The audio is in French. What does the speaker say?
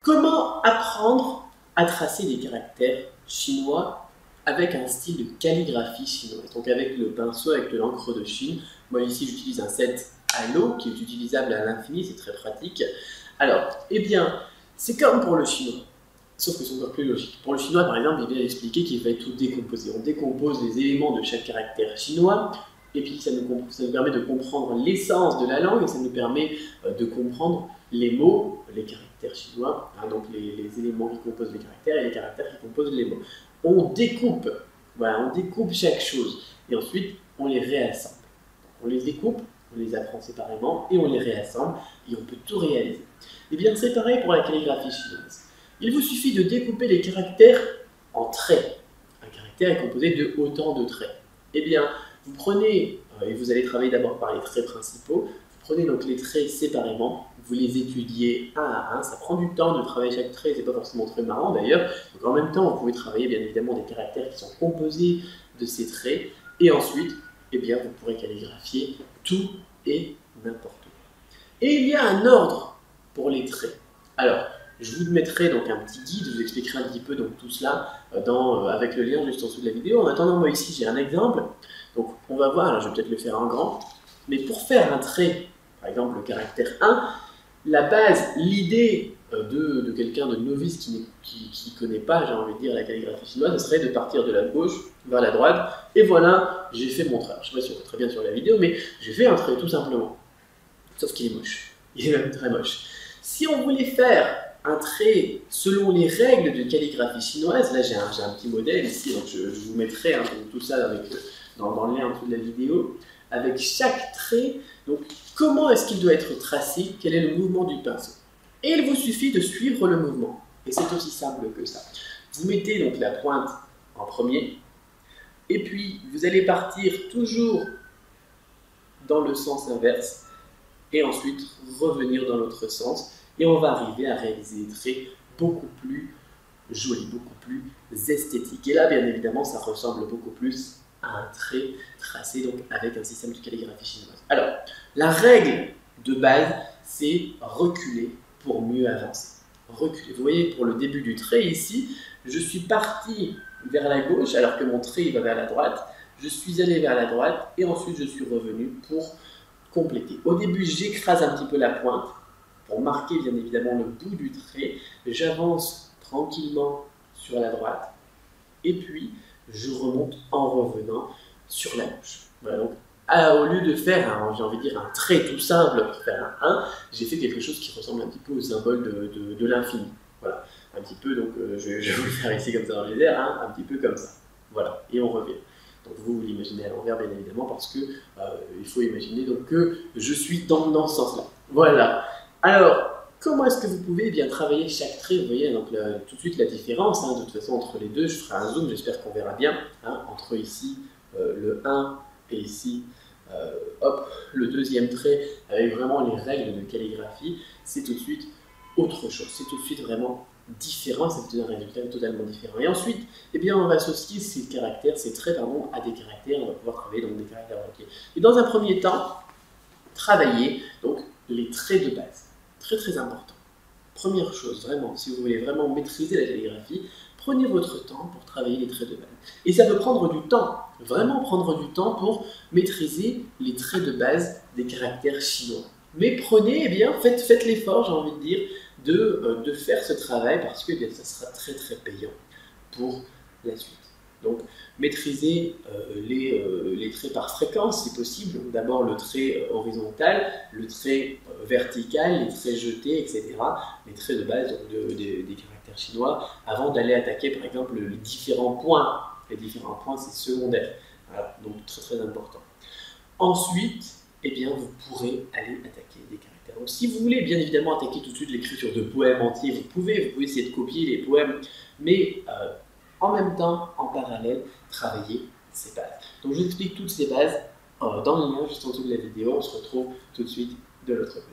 Comment apprendre à tracer des caractères chinois avec un style de calligraphie chinoise? Donc avec le pinceau, avec de l'encre de Chine. Moi ici j'utilise un set à l'eau qui est utilisable à l'infini, c'est très pratique. Alors, eh bien, c'est comme pour le chinois, sauf que c'est encore plus logique. Pour le chinois par exemple, il vient expliquer qu'il va tout décomposer. On décompose les éléments de chaque caractère chinois, et puis ça nous permet de comprendre l'essence de la langue, et ça nous permet de comprendre les mots, les caractères chinois, hein, donc les éléments qui composent les caractères et les caractères qui composent les mots. On découpe, voilà, on découpe chaque chose, et ensuite on les réassemble. On les découpe, on les apprend séparément, et on les réassemble, et on peut tout réaliser. Et bien c'est pareil pour la calligraphie chinoise. Il vous suffit de découper les caractères en traits. Un caractère est composé de autant de traits. Eh bien, vous prenez, et vous allez travailler d'abord par les traits principaux, vous prenez donc les traits séparément, vous les étudiez un à un, ça prend du temps de travailler chaque trait, c'est pas forcément très marrant d'ailleurs, donc en même temps vous pouvez travailler bien évidemment des caractères qui sont composés de ces traits, et ensuite, eh bien, vous pourrez calligraphier tout et n'importe quoi. Et il y a un ordre pour les traits. Alors, je vous mettrai donc un petit guide, je vous expliquerai un petit peu donc, tout cela avec le lien juste en dessous de la vidéo. En attendant, moi ici j'ai un exemple. Donc on va voir, alors je vais peut-être le faire en grand, mais pour faire un trait, par exemple le caractère 1, la base, l'idée de quelqu'un de novice qui ne connaît pas, j'ai envie de dire, la calligraphie chinoise, ce serait de partir de la gauche vers la droite, et voilà, j'ai fait mon trait. Alors, je ne sais pas si on voit très bien sur la vidéo, mais j'ai fait un trait tout simplement. Sauf qu'il est moche. Il est même très moche. Si on voulait faire un trait selon les règles de calligraphie chinoise, là j'ai un petit modèle ici, donc je vous mettrai tout ça dans le lien en dessous de la vidéo, avec chaque trait, donc comment est-ce qu'il doit être tracé, quel est le mouvement du pinceau. Et il vous suffit de suivre le mouvement, et c'est aussi simple que ça. Vous mettez donc la pointe en premier, et puis vous allez partir toujours dans le sens inverse, et ensuite revenir dans l'autre sens, et on va arriver à réaliser des traits beaucoup plus jolis, beaucoup plus esthétiques. Et là, bien évidemment, ça ressemble beaucoup plus à un trait tracé donc avec un système de calligraphie chinoise. Alors, la règle de base, c'est reculer pour mieux avancer. Reculer. Vous voyez, pour le début du trait ici, je suis parti vers la gauche alors que mon trait va vers la droite. Je suis allé vers la droite et ensuite je suis revenu pour compléter. Au début, j'écrase un petit peu la pointe pour marquer bien évidemment le bout du trait. J'avance tranquillement sur la droite et puis je remonte en revenant sur la gauche. Voilà, donc au lieu de faire, j'ai envie de dire, un trait tout simple pour faire un 1, j'ai fait quelque chose qui ressemble un petit peu au symbole de l'infini. Voilà, un petit peu, donc je vais vous le faire ici comme ça dans les airs, hein, un petit peu comme ça. Voilà, et on revient. Donc vous l'imaginez à l'envers bien évidemment parce que il faut imaginer donc que je suis dans ce sens-là. Voilà. Alors, comment est-ce que vous pouvez bien travailler chaque trait? Vous voyez donc tout de suite la différence, hein, de toute façon entre les deux, je ferai un zoom, j'espère qu'on verra bien, hein, entre ici le 1 et ici hop, le deuxième trait avec vraiment les règles de calligraphie, c'est tout de suite autre chose, c'est tout de suite vraiment différent, c'est un résultat totalement différent. Et ensuite, eh bien, on va associer ces caractères, ces traits pardon, à des caractères, on va pouvoir travailler donc des caractères bloqués. Et dans un premier temps, travailler donc les traits de base. Très très important. Première chose, vraiment, si vous voulez vraiment maîtriser la calligraphie, prenez votre temps pour travailler les traits de base. Et ça peut prendre du temps, vraiment prendre du temps pour maîtriser les traits de base des caractères chinois. Mais prenez, eh bien, faites l'effort, j'ai envie de dire, de faire ce travail parce que eh bien, ça sera très très payant pour la suite. Donc, maîtriser les traits par fréquence, si possible. D'abord le trait horizontal, le trait vertical, les traits jetés, etc. Les traits de base des caractères chinois, avant d'aller attaquer, par exemple, les différents points. Les différents points, c'est secondaire. Voilà, donc très très important. Ensuite, eh bien, vous pourrez aller attaquer des caractères. Donc, si vous voulez bien évidemment attaquer tout de suite l'écriture de poèmes entiers, vous pouvez essayer de copier les poèmes, mais en même temps, en parallèle, travailler ces bases. Donc je vous explique toutes ces bases dans le lien juste en dessous de la vidéo. On se retrouve tout de suite de l'autre côté.